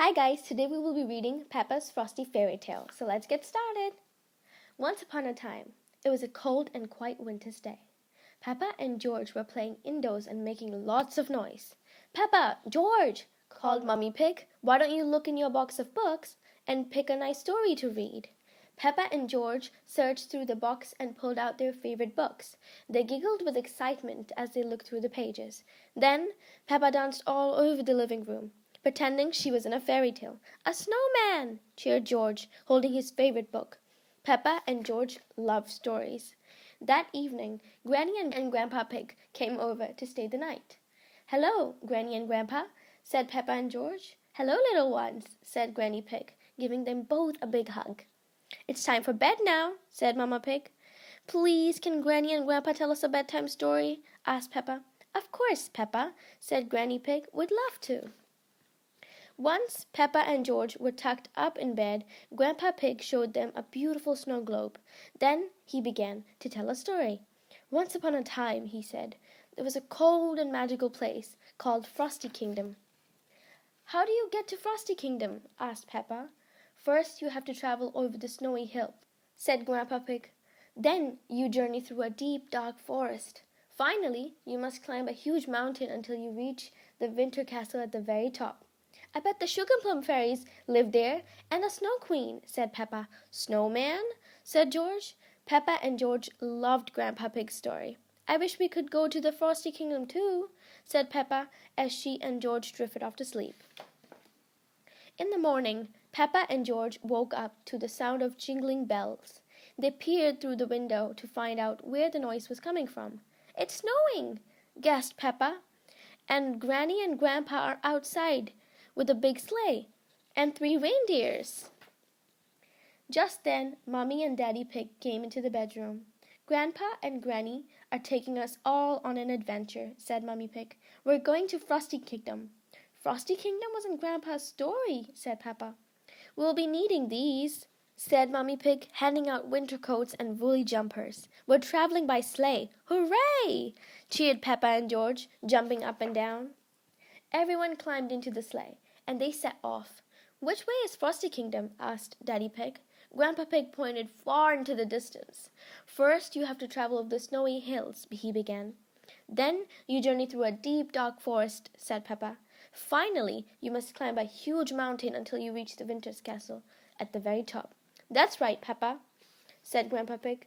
Hi guys, today we will be reading Peppa's Frosty Fairy Tale, so let's get started. Once upon a time, it was a cold and quite winter's day. Peppa and George were playing indoors and making lots of noise. Peppa, George, called Mummy Pig, why don't you look in your box of books and pick a nice story to read? Peppa and George searched through the box and pulled out their favorite books. They giggled with excitement as they looked through the pages. Then Peppa danced all over the living room, pretending she was in a fairy tale. "A snowman!" cheered George, holding his favorite book. Peppa and George loved stories. That evening, Granny and Grandpa Pig came over to stay the night. "Hello, Granny and Grandpa," said Peppa and George. "Hello, little ones," said Granny Pig, giving them both a big hug. "It's time for bed now," said Mama Pig. "Please, can Granny and Grandpa tell us a bedtime story?" asked Peppa. "Of course, Peppa," said Granny Pig. "We'd love to." Once Peppa and George were tucked up in bed, Grandpa Pig showed them a beautiful snow globe. Then he began to tell a story. "Once upon a time," he said, "there was a cold and magical place called Frosty Kingdom." "How do you get to Frosty Kingdom?" asked Peppa. "First you have to travel over the snowy hill," said Grandpa Pig. "Then you journey through a deep, dark forest. Finally, you must climb a huge mountain until you reach the winter castle at the very top. I bet the sugar plum fairies live there, and a snow queen," said Peppa. "Snowman?" said George. Peppa and George loved Grandpa Pig's story. "I wish we could go to the Frosty Kingdom too," said Peppa as she and George drifted off to sleep. In the morning, Peppa and George woke up to the sound of jingling bells. They peered through the window to find out where the noise was coming from. "It's snowing!" gasped Peppa. "And Granny and Grandpa are outside with a big sleigh and 3 reindeers." Just then, Mommy and Daddy Pig came into the bedroom. "Grandpa and Granny are taking us all on an adventure," said Mummy Pig. "We're going to Frosty Kingdom." "Frosty Kingdom was in Grandpa's story," said Peppa. "We'll be needing these," said Mummy Pig, handing out winter coats and woolly jumpers. "We're traveling by sleigh." "Hooray!" cheered Peppa and George, jumping up and down. Everyone climbed into the sleigh, and they set off. "Which way is Frosty Kingdom?" asked Daddy Pig. Grandpa Pig pointed far into the distance. "First you have to travel over the snowy hills," he began. "Then you journey through a deep, dark forest," said Peppa. "Finally, you must climb a huge mountain until you reach the winter's castle at the very top." "That's right, Peppa," said Grandpa Pig.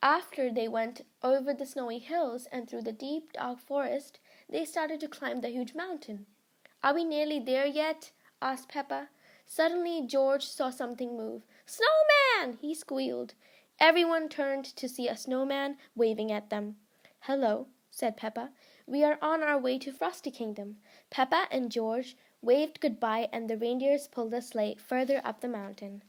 After they went over the snowy hills and through the deep, dark forest, they started to climb the huge mountain. "Are we nearly there yet?" asked Peppa. Suddenly George saw something move. "Snowman!" he squealed. Everyone turned to see a snowman waving at them. "Hello," said Peppa. "We are on our way to Frosty Kingdom." Peppa and George waved goodbye, and the reindeers pulled the sleigh further up the mountain.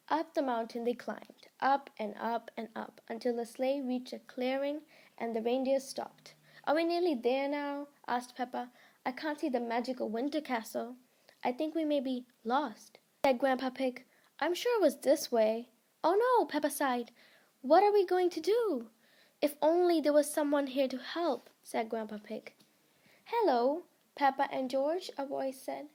Up the mountain they climbed, up and up and up, until the sleigh reached a clearing and the reindeers stopped. "Are we nearly there now?" asked Peppa. "I can't see the magical winter castle." "I think we may be lost," said Grandpa Pig. "I'm sure it was this way." "Oh no," Peppa sighed. "What are we going to do?" "If only there was someone here to help," said Grandpa Pig. "Hello, Peppa and George," a voice said.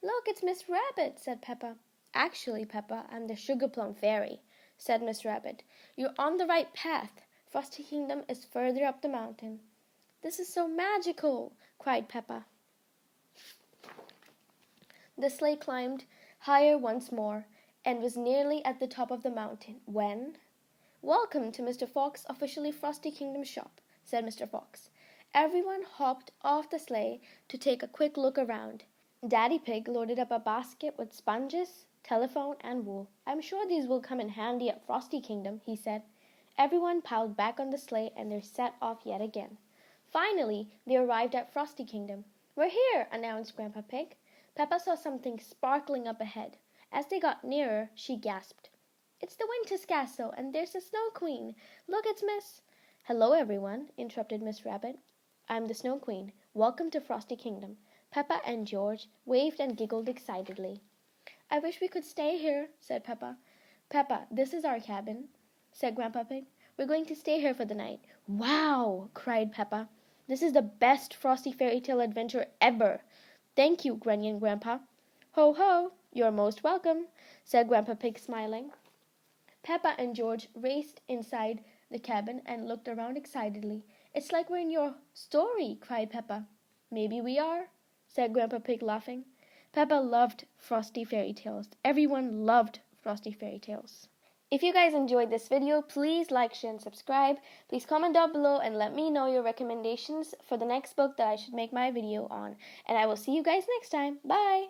"Look, it's Miss Rabbit," said Peppa. "Actually, Peppa, I'm the Sugar Plum Fairy," said Miss Rabbit. "You're on the right path. Frosty Kingdom is further up the mountain." "This is so magical!" cried Peppa. The sleigh climbed higher once more and was nearly at the top of the mountain when... "Welcome to Mr. Fox's officially Frosty Kingdom shop," said Mr. Fox. Everyone hopped off the sleigh to take a quick look around. Daddy Pig loaded up a basket with sponges, telephone, and wool. "I'm sure these will come in handy at Frosty Kingdom," he said. Everyone piled back on the sleigh and they set off yet again. Finally, they arrived at Frosty Kingdom. "We're here," announced Grandpa Pig. Peppa saw something sparkling up ahead. As they got nearer, she gasped. "It's the Winter's Castle, and there's the Snow Queen. Look, it's Miss—" "Hello, everyone," interrupted Miss Rabbit. "I'm the Snow Queen. Welcome to Frosty Kingdom." Peppa and George waved and giggled excitedly. "I wish we could stay here," said Peppa. "Peppa, this is our cabin," said Grandpa Pig. "We're going to stay here for the night." "Wow!" cried Peppa. "This is the best Frosty fairy tale adventure ever. Thank you, Granny and Grandpa." "Ho, ho! You're most welcome," said Grandpa Pig, smiling. Peppa and George raced inside the cabin and looked around excitedly. "It's like we're in your story," cried Peppa. "Maybe we are," said Grandpa Pig, laughing. Peppa loved Frosty fairy tales. Everyone loved Frosty fairy tales. If you guys enjoyed this video, please like, share, and subscribe. Please comment down below and let me know your recommendations for the next book that I should make my video on. And I will see you guys next time. Bye!